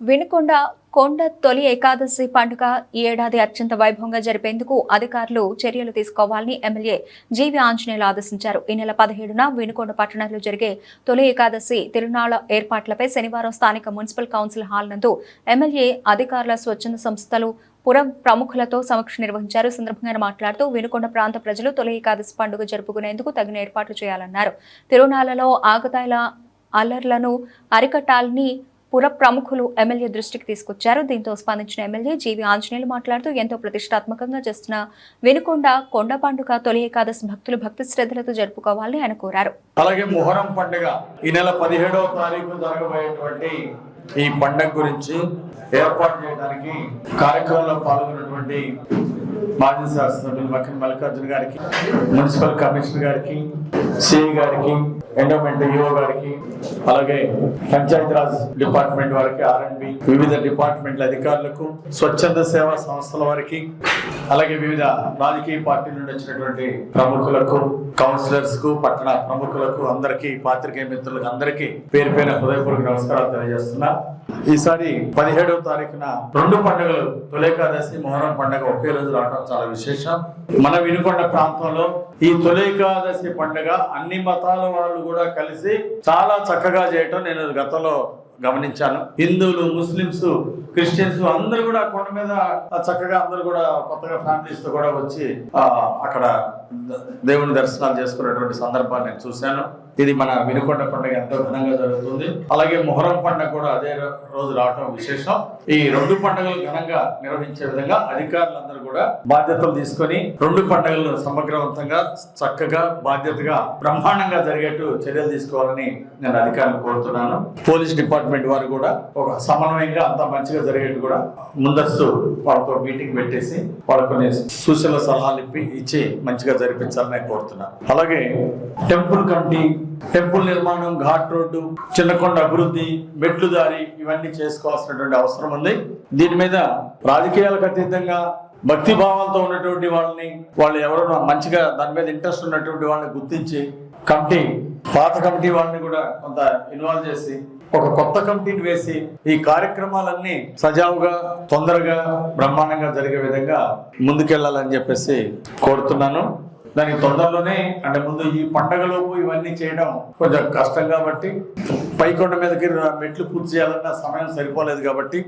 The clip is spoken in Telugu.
వినుకొండ కొండ తొలి ఏకాదశి పండుగ ఈ ఏడాది అత్యంత వైభవంగా జరిపేందుకు అధికారులు చర్యలు తీసుకోవాలని ఎమ్మెల్యే జీవి ఆంజనేయులు ఆదేశించారు. ఈ నెల 17న వినుకొండ పట్టణంలో జరిగే తొలి ఏకాదశి తిరునాళ్ల ఏర్పాట్లపై శనివారం స్థానిక మున్సిపల్ కౌన్సిల్ హాల్ నందు ఎమ్మెల్యే అధికారుల స్వచ్ఛంద సంస్థలు పురం ప్రముఖులతో సమీక్ష నిర్వహించారు. సందర్భంగా మాట్లాడుతూ వినుకొండ ప్రాంత ప్రజలు తొలి ఏకాదశి పండుగ జరుపుకునేందుకు తగిన ఏర్పాట్లు చేయాలన్నారు. తిరునాళ్లలో ఆగతాయిల అల్లర్లను అరికట్టాలని పుర ప్రముఖులు ఎమ్మెల్యే దృష్టికి తీసుకొచ్చారు. దీంతో స్పందించిన ఎమ్మెల్యే జీవి ఆంజనేయులు మాట్లాడుతూ ఎంతో ప్రతిష్టాత్మకంగా చేస్తున్న వినుకొండ కొండ పండుగ తొలి ఏకాదశి భక్తులు భక్తి శ్రద్ధలతో జరుపుకోవాలని ఆయన కోరారు. అలాగే మొహరం పండుగ ఈ నెల 17వ తారీఖు జరగబోయేటువంటి ఈ పండుగ గురించి ఏర్పాటు చేయడానికి కార్యక్రమంలో పాల్గొన్నటువంటి మాజీ శాసనసభ్యులు మక్కన మల్లికార్జున గారికి, మున్సిపల్ కమిషనర్ గారికి, సిఐ గారికి, ఎండోమెంట్ ఈఓ గారికి, అలాగే పంచాయతీరాజ్ డిపార్ట్మెంట్ వారికి, ఆర్ఎండ్బి వివిధ డిపార్ట్మెంట్ల అధికారులకు, స్వచ్ఛంద సేవా సంస్థల వారికి, అలాగే వివిధ రాజకీయ పార్టీల నుండి వచ్చినటువంటి ప్రముఖులకు, కౌన్సిలర్స్ కు, పట్టణ ప్రముఖులకు, అందరికీ, పాత్రికేయ మిత్రులకు అందరికీ పేరు పేరున హృదయపూర్వక నమస్కారాలు తెలియజేస్తున్నా. ఈసారి 17వ తారీఖున రెండు పండుగలు తొలి ఏకాదశి, మొహరం పండుగ ఒకే రోజు రావడం చాలా విశేషం. మన వినుకొండ ప్రాంతంలో ఈ తొలి ఏకాదశి పండుగ అన్ని మతాల వాళ్ళు కూడా కలిసి చాలా చక్కగా చేయటం నేను గతంలో గమనించాను. హిందువులు, ముస్లింస్, క్రిస్టియన్స్ అందరూ కూడా కొండ మీద చక్కగా అందరూ కూడా కొత్తగా ఫ్యామిలీస్ తో కూడా వచ్చి అక్కడ దేవుని దర్శనాలు చేసుకునేటువంటి సందర్భాన్ని నేను చూశాను. ఇది మన వినుకొండ పండుగ ఎంతో ఘనంగా జరుగుతుంది. అలాగే మొహరం పండుగ కూడా అదే రోజు రావటం విశేషం. ఈ రెండు పండుగలు ఘనంగా నిర్వహించే విధంగా అధికారులందరూ కూడా బాధ్యతలు తీసుకొని రెండు పండుగలను సమగ్రవంతంగా, చక్కగా, బాధ్యతగా, బ్రహ్మాండంగా జరిగేట్టు చర్యలు తీసుకోవాలని నేను అధికారులను కోరుతున్నాను. పోలీస్ డిపార్ట్మెంట్ వారు కూడా ఒక సమన్వయంగా అంత మంచిగా జరిగేట్టు కూడా ముందస్తు వాళ్ళతో మీటింగ్ పెట్టేసి వాళ్ళకు కొన్ని సూచనల సలహాలు ఇచ్చి మంచిగా జరిపించాలని కోరుతున్నాను. అలాగే టెంపుల్ కమిటీ, టెంపుల్ నిర్మాణం, ఘాట్ రోడ్డు, చిన్నకొండ అభివృద్ధి, మెట్లు దారి ఇవన్నీ చేసుకోవాల్సినటువంటి అవసరం ఉంది. దీని మీద రాజకీయాలకు అతీతంగా భక్తి భావాలతో ఉన్నటువంటి వాళ్ళని, వాళ్ళు ఎవరైనా మంచిగా దాని మీద ఇంట్రెస్ట్ ఉన్నటువంటి వాళ్ళని గుర్తించి కమిటీ, పాత కమిటీ వాళ్ళని కూడా కొంత ఇన్వాల్వ్ చేసి ఒక కొత్త కమిటీని వేసి ఈ కార్యక్రమాలన్నీ సజావుగా, తొందరగా, బ్రహ్మాండంగా జరిగే విధంగా ముందుకెళ్లాలని చెప్పేసి కోరుతున్నాను. దానికి తొందరలోనే, అంటే ముందు ఈ పండగలోపు ఇవన్నీ చేయడం కొంచెం కష్టం కాబట్టి, పైకొండ మీదకి మెట్లు పూర్తి చేయాలన్న సమయం సరిపోలేదు కాబట్టి